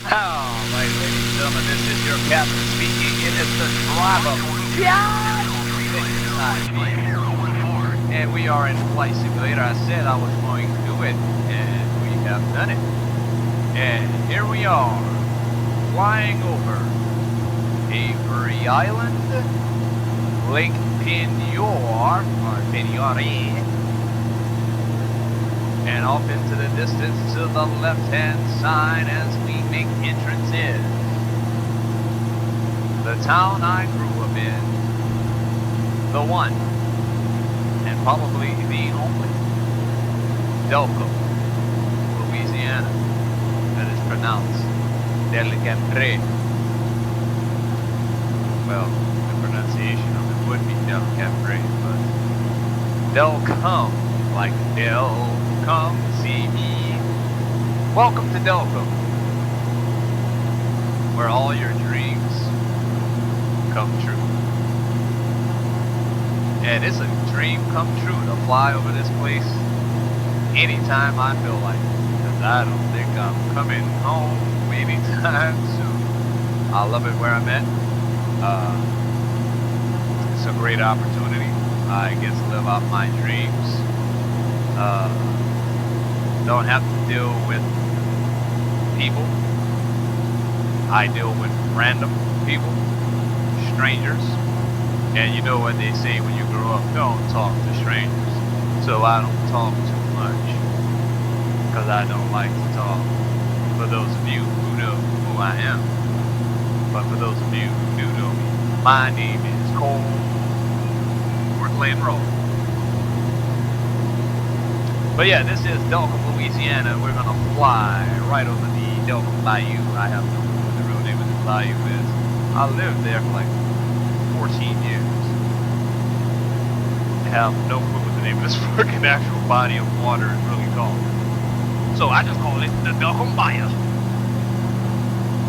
Alright, ladies and gentlemen, this is your captain speaking. It is the driver. And we are in Flight Simulator. I said I was going to do it, and we have done it. And here we are, flying over Avery Island, Lake Penior, or Peniore, and off into the distance to the left-hand side as we make entrance in the town I grew up in, the one, and probably the only, Delcambre, Louisiana, that is pronounced Delcambre. Well, the pronunciation of it would be Delcambre, but Delcambre, like Del. Come see me. Welcome to Delcambre, where all your dreams come true. And it's a dream come true to fly over this place anytime I feel like it, because I don't think I'm coming home anytime soon. I love it where I'm at. It's a great opportunity. I get to live out my dreams. Don't have to deal with people. I deal with random people, strangers, and you know what they say when you grow up, don't talk to strangers. So I don't talk too much, because I don't like to talk. For those of you who know who I am, but for those of you who do know me, my name is Cole Portland Road. But yeah, this is Delcambre, Louisiana. We're gonna fly right over the Delcambre Bayou. I have no clue what the real name of this bayou is. I lived there for like 14 years. I have no clue what the name of this freaking actual body of water is really called. So I just call it the Delcambre Bayou.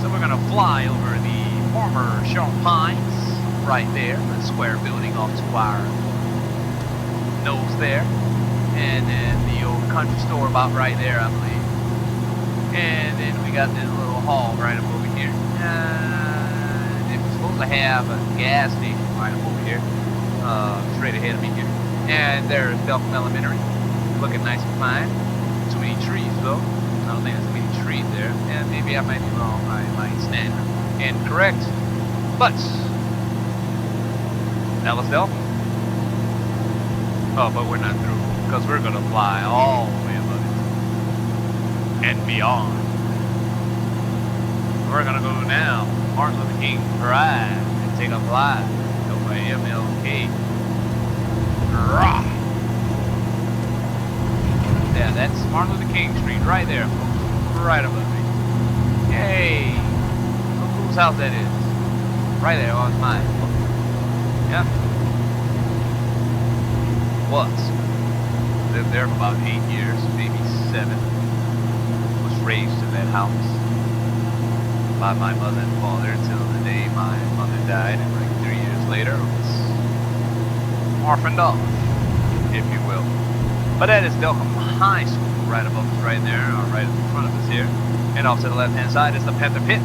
So we're gonna fly over the former Champagnes right there, the square building off to our nose there. And then the old country store about right there, I believe. And then we got this little hall right up over here. It was supposed to have a gas station right up over here, straight ahead of me here. And there's Delcambre Elementary, looking nice and fine. Too many trees though. I don't think there's too many trees there. And maybe I might be wrong. I might stand incorrect. But that was Delcambre. Oh, but we're not through, because we're gonna fly all the way above it and beyond. We're gonna go now Martin Luther King Drive and take a flight over MLK. Rah! Yeah, that's Martin Luther King Street right there, folks. Right above me. Hey, look whose house that is. Right there, oh, it's mine. Yep. Was. Lived there for about 8 years, maybe 7. Was raised in that house by my mother and father until the day my mother died, and like 3 years later was orphaned off, if you will. But that is Delcambre High School right above us right there, or right in front of us here. And off to the left hand side is the Panther Pit,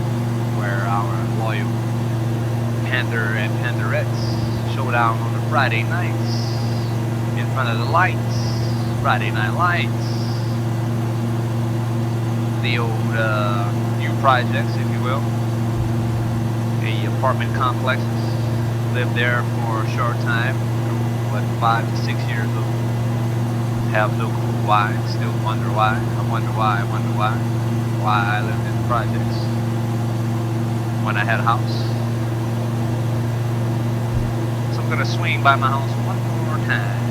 where our loyal Panther and Pantherettes showdown on the Friday nights. In front of the lights, Friday Night Lights, the old new projects, if you will, the apartment complexes. Lived there for a short time, what, 5 to 6 years old. Have no clue why, still wonder why. I wonder why I lived in the projects when I had a house. So I'm gonna swing by my house one more time.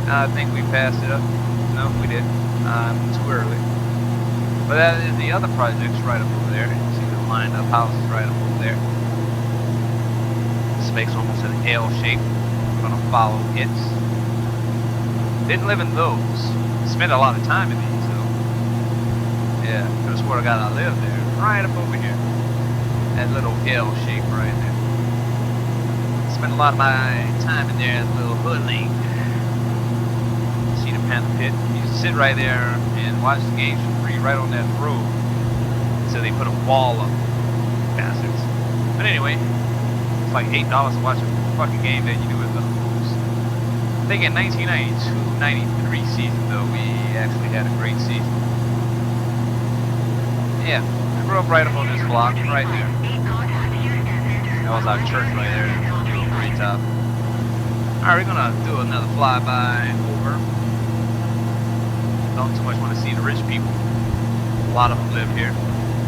I think we passed it up. No, we didn't. Too early. But that is the other projects right up over there. You see the lined up houses right up over there. This makes almost an L shape. We're gonna follow it. Didn't live in those. Spent a lot of time in these though. Yeah, could have swore to God I lived there. Right up over here. That little L shape right there. Spent a lot of my time in there as a little hoodling. Panther Pit. You sit right there and watch the games for free right on that road. So they put a wall up, bastards. But anyway, it's like $8 to watch a fucking game that you knew was gonna lose. I think in 1992-93 season though, we actually had a great season. Yeah, I grew up right up on this block, right there. That was our church right there, the pretty top. Alright, we're gonna do another flyby over. Don't too much want to see the rich people. A lot of them live here.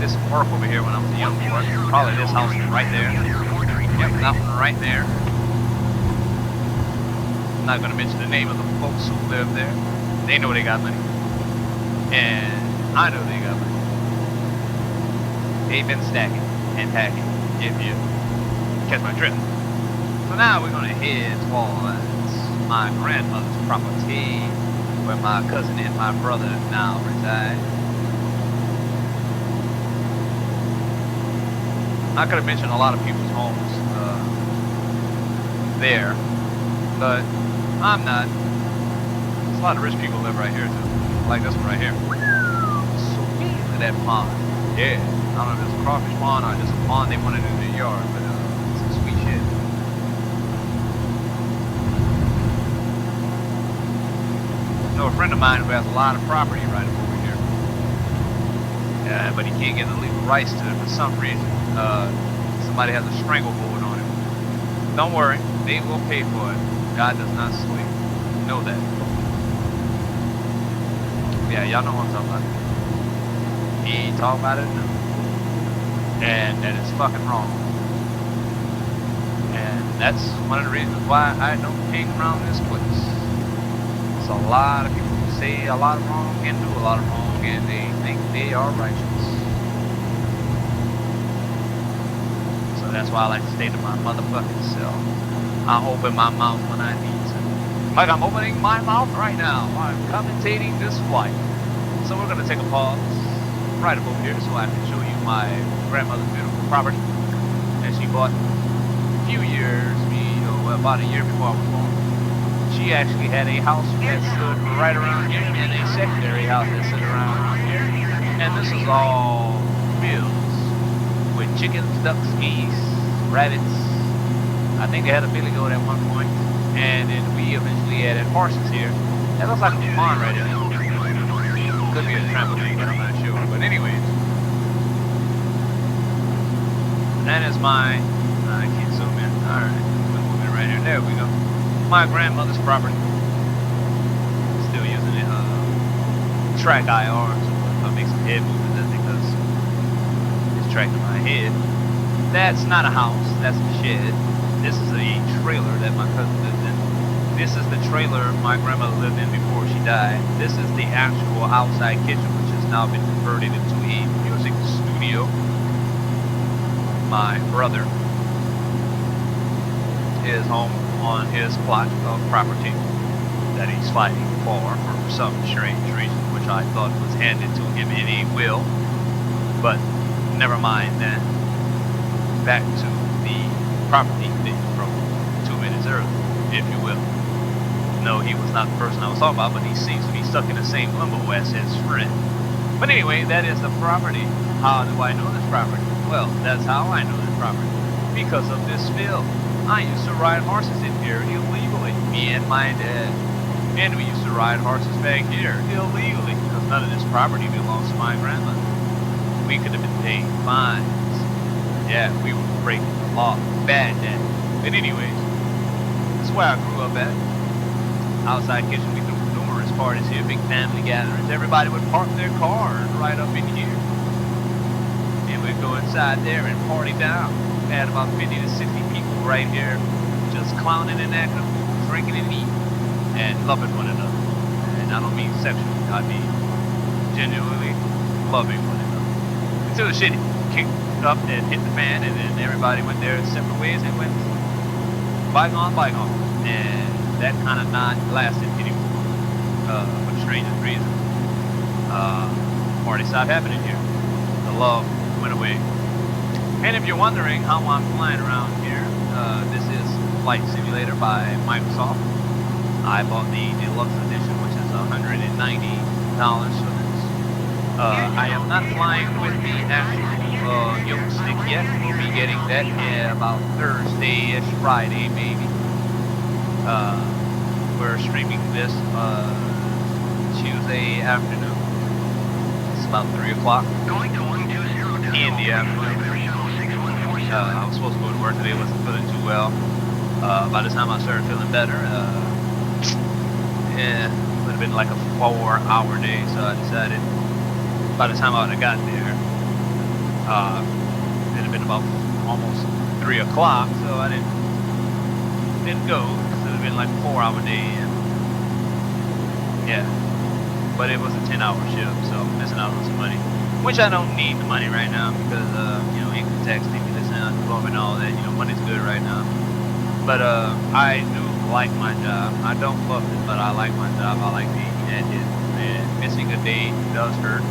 This work over here when I was a young boy. Probably this house right there. Yep, that one right there. I'm not gonna mention the name of the folks who live there. They know they got money. And I know they got money. They've been stacking and packing, if you catch my drift. So now we're gonna head towards my grandmother's property, where my cousin and my brother now reside. I could have mentioned a lot of people's homes there, but I'm not. There's a lot of rich people live right here too, like this one right here. Sweet, look at that pond. Yeah. I don't know if it's a crawfish pond or just a pond they wanted in their yard, but it's some sweet shit. I know a friend of mine who has a lot of property right over here. Yeah, but he can't get the legal rights to it for some reason. Somebody has a stranglehold on him. Don't worry, they will pay for it. God does not sleep. You know that. Yeah, y'all know what I'm talking about. He ain't talking about it now. And that is fucking wrong. And that's one of the reasons why I don't hang around this place. There's a lot of people who say a lot of wrong and do a lot of wrong, and they think they are righteous. So that's why I like to stay to my motherfucking self. I open my mouth when I need to. Like I'm opening my mouth right now while I'm commentating this flight. So we're gonna take a pause right up over here so I can show you my grandmother's beautiful property that she bought a few years, about a year before I was born. She actually had a house that stood right around here and a secondary house that stood around here. And this is all fields with chickens, ducks, geese, rabbits. I think they had a billy goat at one point, and then we eventually added horses here. That looks like a pond right there. Could be a trampoline, but I'm not sure. But anyways, that is my, I can't zoom in. Alright, we're moving right here. There we go. My grandmother's property. Still using it, track IR, so I'll make some head movements. That's because it's tracking my head. That's not a house, that's a shed. This is a trailer that my cousin lived in. This is the trailer my grandmother lived in before she died. This is the actual outside kitchen, which has now been converted into a music studio. My brother is home on his plot of property that he's fighting for some strange reason, which I thought was handed to him in a will. But never mind that. Back to the property thing from 2 minutes earlier, if you will. No, he was not the person I was talking about, but he seems to be stuck in the same limbo as his friend. But anyway, that is the property. How do I know this property? Well, that's how I know this property. Because of this field. I used to ride horses in here illegally, me and my dad. And we used to ride horses back here illegally, because none of this property belongs to my grandmother. We could have been paying fines. Yeah, we were breaking the law. Bad dad. But anyways, that's where I grew up at. Outside kitchen, we threw numerous parties here, big family gatherings. Everybody would park their cars right up in here. And we'd go inside there and party down. We had about 50 to 60 people right here, just clowning and acting, drinking and eating, and loving one another. And I don't mean sexually, I mean genuinely loving one another. Until the shit kicked up and hit the fan, and then everybody went their separate ways and went bygone, bygone. And that kind of not lasted anymore, for the strangest reason. Party stopped happening here. The love went away. And if you're wondering how I'm flying around here, this is Flight Simulator by Microsoft. I bought the deluxe edition, which is $190 $10 for this. I am not flying with the actual yoke stick yet. We'll be getting that about Thursday-ish, Friday maybe. We're streaming this Tuesday afternoon. It's about 3 o'clock in the afternoon. I was supposed to go to work today, wasn't feeling too well. By the time I started feeling better, it would have been like a 4-hour day, so I decided by the time I would have got there, it had been about almost 3 o'clock, so I didn't go, because it would have been like a 4-hour day, and yeah, but it was a 10-hour shift, so I'm missing out on some money, which I don't need the money right now, because, you know, income tax, stimulus, and unemployment, and all that, you know, money's good right now. But I do like my job. I don't love it, but I like my job. I like being at it. And missing a day does hurt.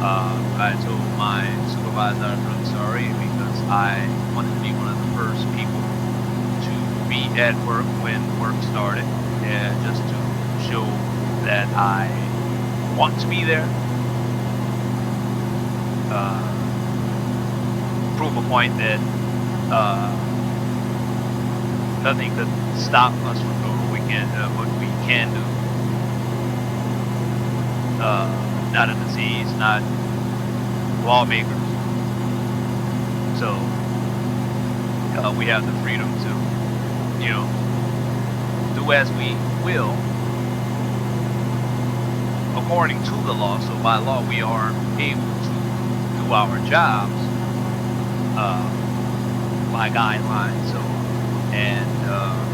I told my supervisor I was really sorry because I wanted to be one of the first people to be at work when work started. Yeah, just to show that I want to be there. Prove a point that nothing could stop us from doing what we can do. Not a disease, not lawmakers. So we have the freedom to, you know, do as we will according to the law. So by law, we are able to do our jobs by guidelines. So. And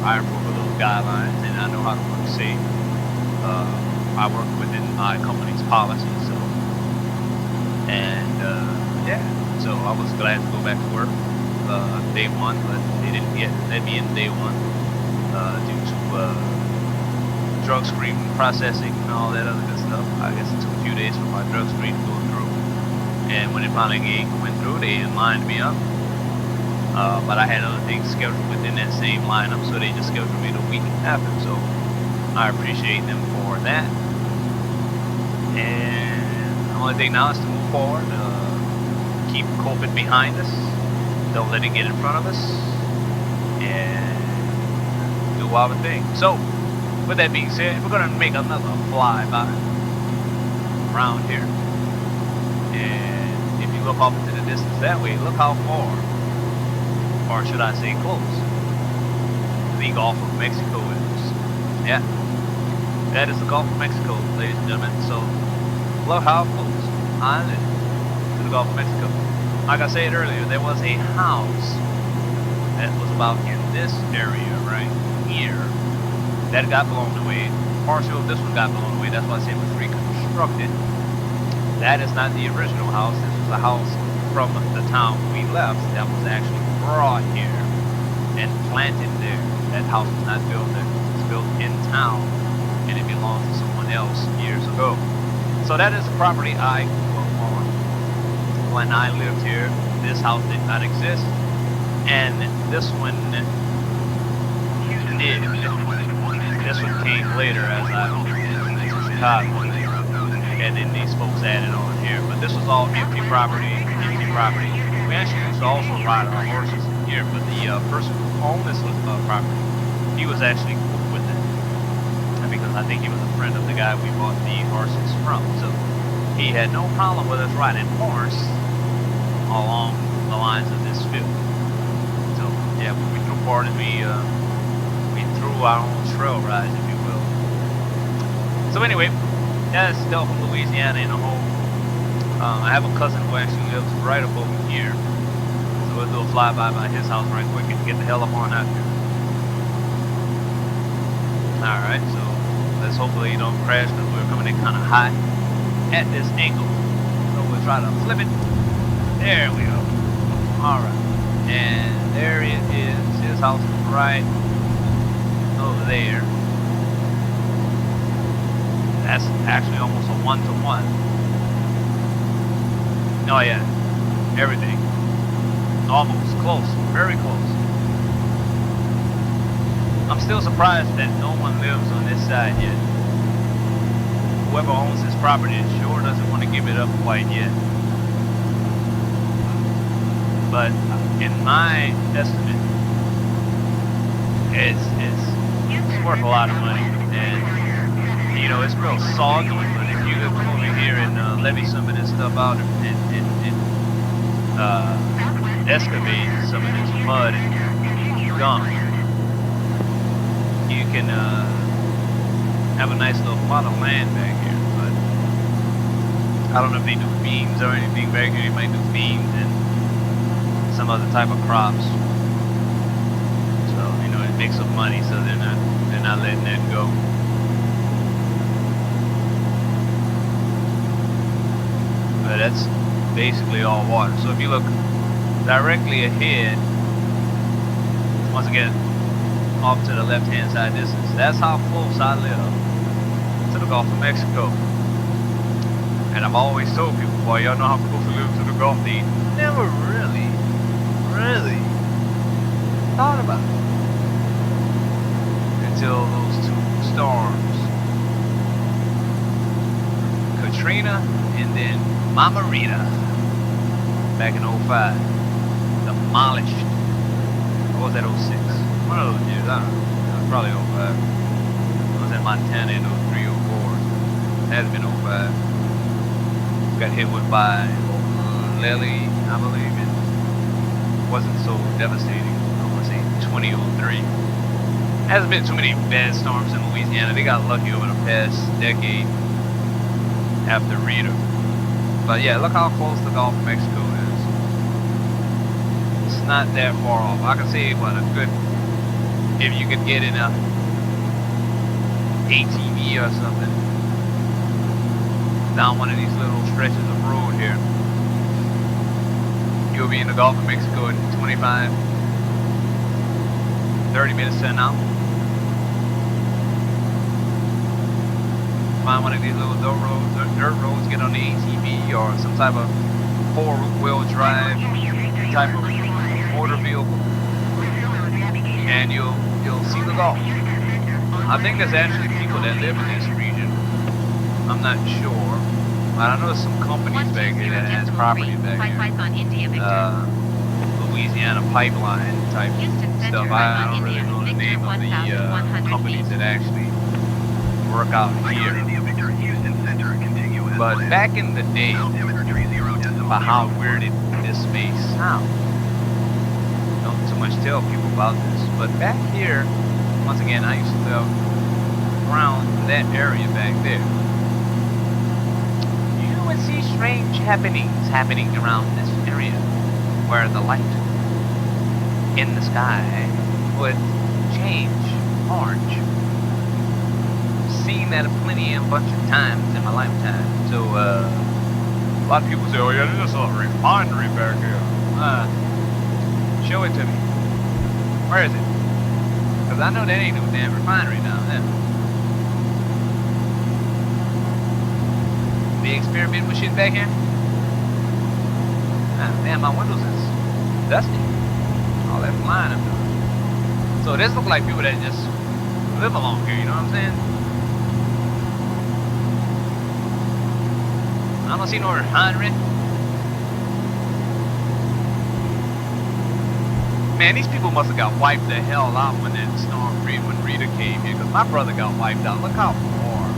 I approve of those guidelines, and I know how to work safe. I work within my company's policy, so and yeah, so I was glad to go back to work day one, but they didn't let me in day one due to drug screen processing and all that other good stuff. I guess it took a few days for my drug screen to go through, and when it finally went through, they lined me up. But I had other things scheduled within that same lineup, so they just scheduled me the week after. So I appreciate them for that. And the only thing now is to move forward, keep COVID behind us, don't let it get in front of us, and do our thing. So, with that being said, we're gonna make another flyby around here. And if you look off into the distance that way, look how far. Or should I say close, the Gulf of Mexico is. Yeah, that is the Gulf of Mexico, ladies and gentlemen. So, look how close I live to the Gulf of Mexico. Like I said earlier, there was a house that was about in this area right here that got blown away. Partial of this one got blown away. That's why I said it was reconstructed. That is not the original house. This was a house from the town we left that was actually brought here and planted there. That house was not built there. It was built in town, and it belonged to someone else years ago. So that is the property I grew up on. When I lived here, this house did not exist, and this one did. This one came later as I moved to Chicago, and then these folks added on here. But this was all empty property. We actually used to also ride our horses here, but the person who owned this property, he was actually cool with it, because I think he was a friend of the guy we bought the horses from. So he had no problem with us riding horse along the lines of this field. So yeah, we took part and we threw our own trail rides, if you will. So anyway, that's Delcambre, Louisiana in a home. I have a cousin who actually lives right above me here. So we'll do a flyby by his house right quick and get the hell up on out here. Alright, so let's hopefully you don't crash because we're coming in kind of high at this angle. So we'll try to flip it. There we go. Alright. And there it is. His house is right over there. That's actually almost a one-to-one. Oh yeah, everything. Almost, close, very close. I'm still surprised that no one lives on this side yet. whoever owns this property sure doesn't want to give it up quite yet. But in my estimate, it's worth a lot of money. And, you know, it's real soggy, but if you come over here and levy some of this stuff out and excavate some of this mud and gunk, you can have a nice little plot of land back here. But I don't know if they do beans or anything back here. They might do beans and some other type of crops. So, you know, it makes some money, so they're not letting that go. But that's basically all water. So if you look directly ahead, once again, off to the left-hand side distance, that's how close I live to the Gulf of Mexico. And I've always told people, boy, y'all know how close we live to the Gulf. They never really thought about it until those two storms, Katrina and then Mama Rita, back in 05, demolished. Or was that 06? One of those years, I don't know. It was probably 05. I was in Montana in 03, 04. It has been 05. Got hit with by Lily, I believe. It wasn't so devastating. I want to say 2003. Hasn't been too many bad storms in Louisiana. They got lucky over the past decade after Rita. But yeah, look how close the Gulf of Mexico is. It's not that far off. I can say, what, a good, if you could get in a ATV or something down one of these little stretches of road here, you'll be in the Gulf of Mexico in 25, 30 minutes to an hour. Find one of these little dirt roads, get on the ATV or some type of four-wheel drive type of motor vehicle, and you'll see the Gulf. I think there's actually people that live in this region. I'm not sure, but I know there's some companies back here that has property back here. Louisiana pipeline type stuff. I don't really know the name of the companies that actually work out here. But back in the day, about how weird this may sound, don't too much tell people about this, but back here, once again, I used to live around that area back there. You would see strange happenings happening around this area, where the light in the sky would change orange. Seen that a bunch of times in my lifetime. So a lot of people say, oh yeah, there's a refinery back here. Show it to me. Where is it? Because I know that ain't no damn refinery down there. They experiment with shit back here? Damn, my windows is dusty. All that flying up there. So this look like people that just live along here, you know what I'm saying? I don't see no refinery. Man, these people must have got wiped the hell out when that storm, when Rita came here, because my brother got wiped out. Look how far.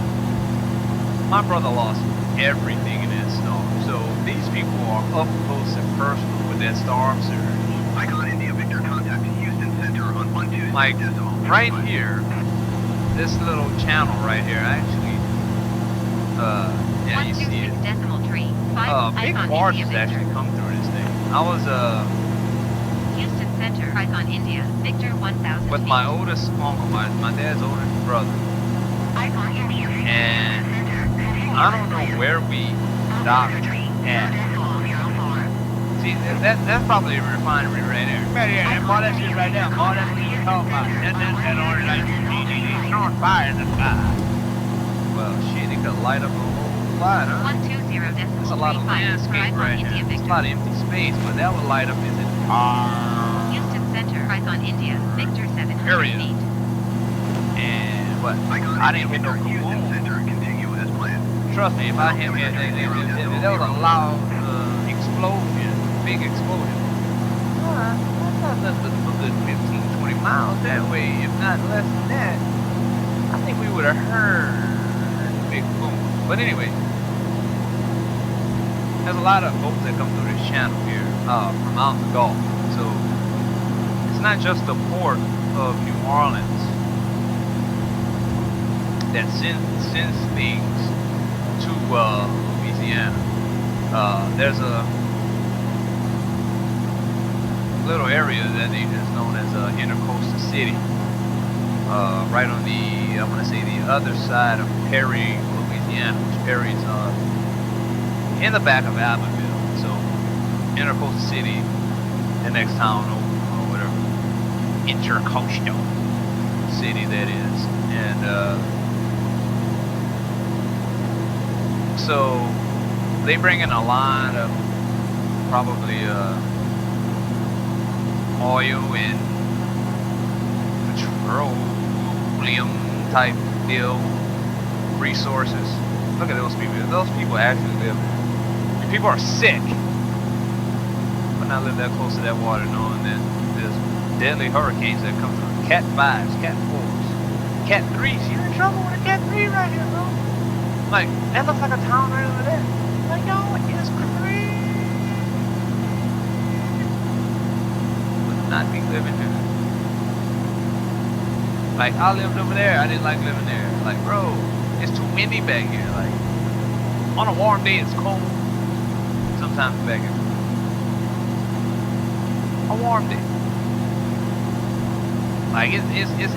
My brother lost everything in that storm. So these people are up close and personal with that storm surge. Icon India Victor, contact Houston Center on 12. Like right here, this little channel right here, actually, yeah, you see it. Big barges actually come through this thing. I was Houston Center, Icon India, Victor 1000. With my oldest uncle, my dad's oldest brother. And I don't know where we docked at. See, that's probably a refinery right there. Right here, and boy, that shit right there, boy, that's what you're talking about. That orange light, it's on fire in the sky. Well, shit, it could light up a whole lot, huh? 120. There's a lot of landscape right here. There's a lot of empty space, but that would light up, is it? Houston Center, Icon India, Victor 700 Area. feet. And what? I didn't get no coupon. trust me, if I hit it, there was a loud explosion, big explosion. That's not nothing but a good 15, 20 miles that way, if not less than that. I think we would have heard a big boom. But anyway, there's a lot of boats that come through this channel here from out in the Gulf. So it's not just the port of New Orleans that sends things to Louisiana. There's a little area that is known as Intercoastal City, right on the, I want to say, the other side of Perry, Louisiana, which Perry's in the back of Abbeville. So Intercoastal City, the next town over, or whatever, Intercoastal City that is. And so they bring in a lot of probably oil and petroleum type deal resources. Look at those people. Those people actually live there. People are sick, but not live that close to that water, knowing that there's deadly hurricanes that come through. Cat 5s, Cat 4s, Cat 3s. You're in trouble with a Cat 3 right here, bro. Like, that looks like a town right over there. Like, yo, it's crazy. Would not be living here. Like, I lived over there. I didn't like living there. Like, bro, it's too windy back here. Like, on a warm day, it's cold. Sometimes back here. A warm day. Like, it's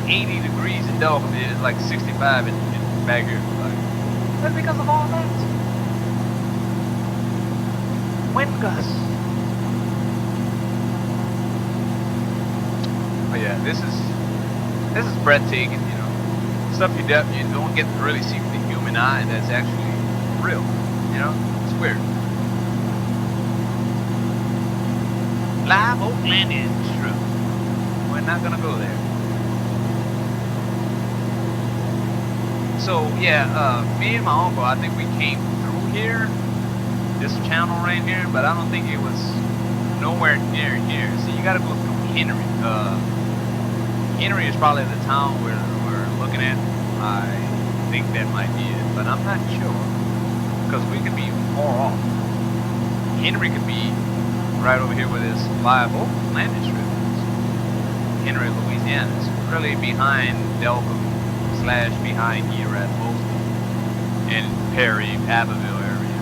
80 degrees in Delcambre. It's like 65 in back here. Like, that's because of all that. Wind gusts. But yeah, this is breathtaking, you know. Stuff you don't get to really see with the human eye that's actually real. You know? It's weird. Live Oak Landing Strip. We're not gonna go there. So yeah, me and my uncle, I think we came through here, this channel right here, but I don't think it was nowhere near here. So you gotta go through Henry. Henry is probably the town we're looking at. I think that might be it, but I'm not sure, because we could be far off. Henry could be right over here with this Live Oak Landing Strip. Henry, Louisiana. It's really behind Delcambre / behind here at Mosby in Perry, Abbeville area.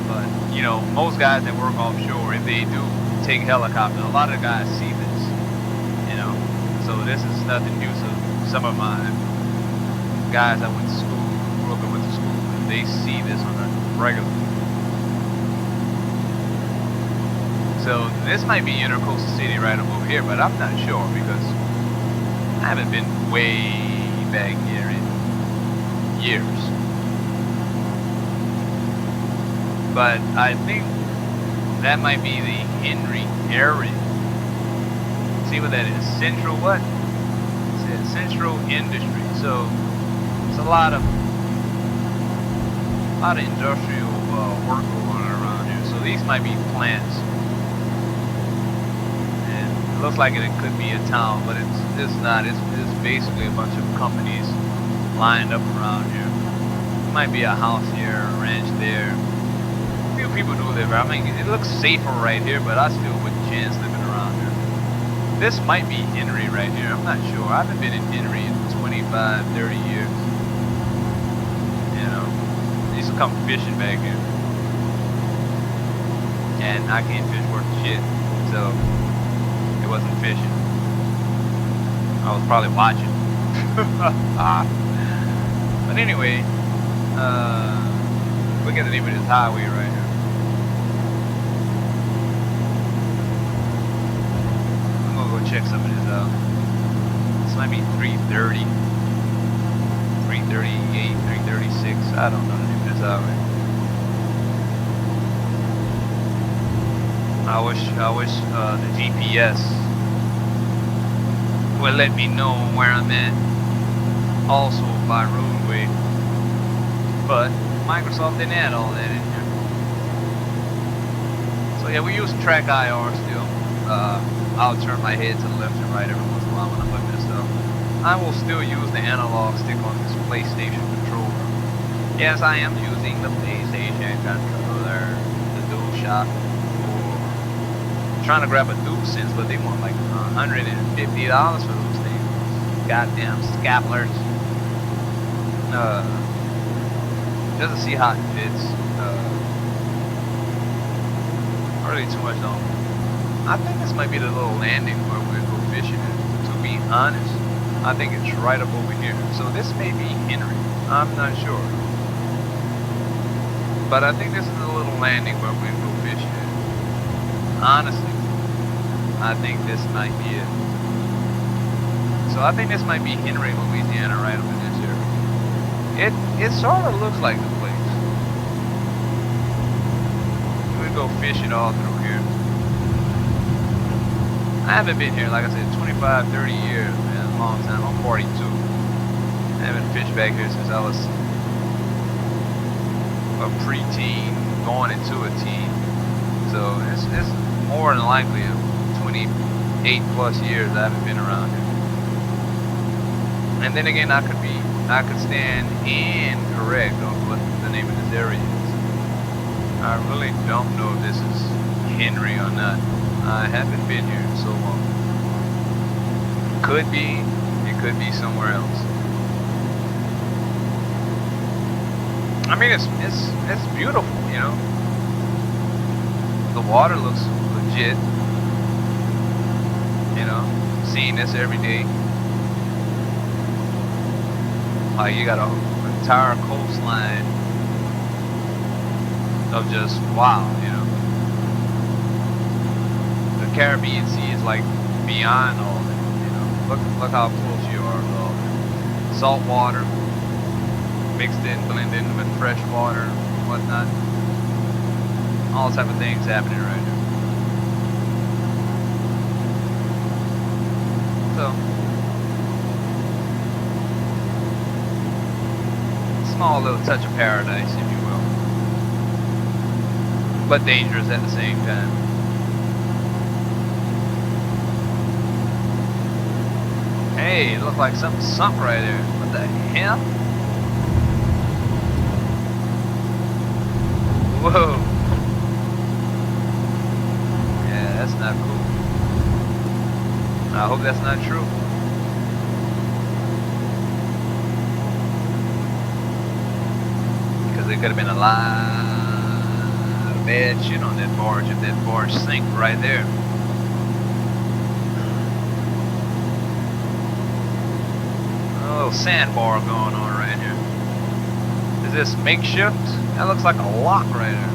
But, you know, most guys that work offshore, if they do take helicopters, a lot of the guys see this, you know. So this is nothing new to some of my guys I went to school, grew up and went to school, they see this on a regular. So this might be Intercoastal City right over here, but I'm not sure because I haven't been way back here in years. But I think that might be the Henry area. See what that is? Central what? It says Central Industry. So it's a lot of industrial work going on around here. So these might be plants. It looks like it could be a town, but it's not. It's basically a bunch of companies lined up around here. It might be a house here, a ranch there. A few people do live here. I mean, it looks safer right here, but I still wouldn't chance living around here. This might be Henry right here. I'm not sure. I haven't been in Henry in 25, 30 years. You know, I used to come fishing back here, and I can't fish worth shit, so wasn't fishing. I was probably watching. But anyway, look at the name of this highway right here. I'm gonna go check some of this out. This might be 330, 338, 336. I don't know the name of this highway. I wish the GPS would let me know where I'm at. also by roadway, but Microsoft didn't add all that in here. So yeah, we use track IR still. I'll turn my head to the left and right every once in a while when I'm looking at stuff. I will still use the analog stick on this PlayStation controller. Yes, I am using the PlayStation controller, the DualShock 4. Trying to grab a DualSense, but they want like $150 for those things. Goddamn scalpers. Just to see how it fits. Really too much though. I think this might be the little landing where we'll go fishing. To be honest, I think it's right up over here. So this may be Henry. I'm not sure. But I think this is the little landing where we'll go fishing. Honestly, I think this might be it. So I think this might be Henry, Louisiana, right over this area. It sort of looks like the place. We go fishing all through here. I haven't been here, like I said, 25, 30 years, man, a long time. I'm 42. I haven't fished back here since I was a preteen, going into a teen. So it's more than likely 28 plus years I haven't been around here. And then again, I could stand incorrect on what the name of this area is. I really don't know if this is Henry or not. I haven't been here in so long. Could be, it could be somewhere else. I mean, it's beautiful, you know. The water looks legit. You know, seeing this every day. Like you got an entire coastline of just wow, you know. The Caribbean Sea is like beyond all that, you know. Look how close you are to all that. Salt water mixed in, blended in with fresh water and whatnot. All type of things happening right here. So small little touch of paradise, if you will, but dangerous at the same time. Hey, it looked like something sunk right there. What the hell? Whoa. Yeah, that's not cool. I hope that's not true. There could have been a lot of bad shit on that barge if that barge sank right there. A little sandbar going on right here. Is this makeshift? That looks like a lock right there.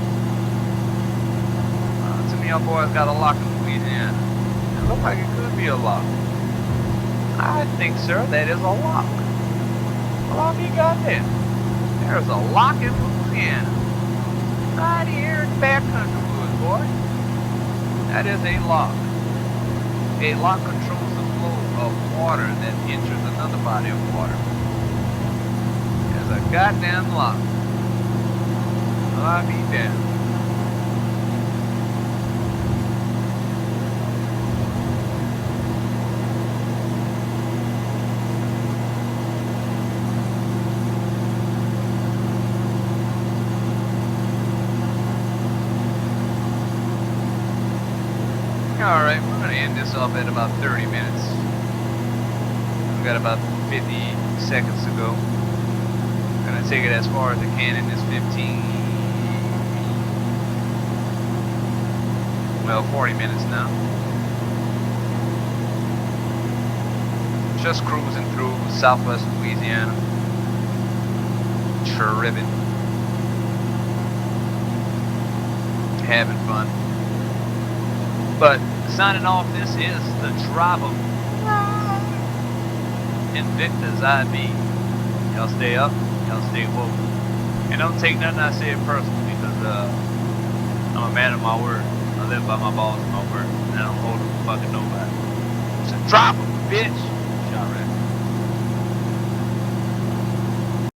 To me, our boy's got a lock in Louisiana. It looks like it could be a lock. I think, sir, that is a lock. How long you got there? There's a lock in Louisiana. Right here in the backcountry woods, boy. That is a lock. A lock controls the flow of water that enters another body of water. There's a goddamn lock. I'll be damned. Alright, we're going to end this off at about 30 minutes. We've got about 50 seconds to go. I'm going to take it as far as I can in this 15. Well, 40 minutes now. Just cruising through southwest Louisiana. Tripping. Having fun. But signing off, this is the Tribe of Invictus IB. Y'all stay up, y'all stay woke. And don't take nothing I say personal because I'm a man of my word. I live by my balls and my word. And I don't hold a fucking nobody. It's a Tribe, bitch.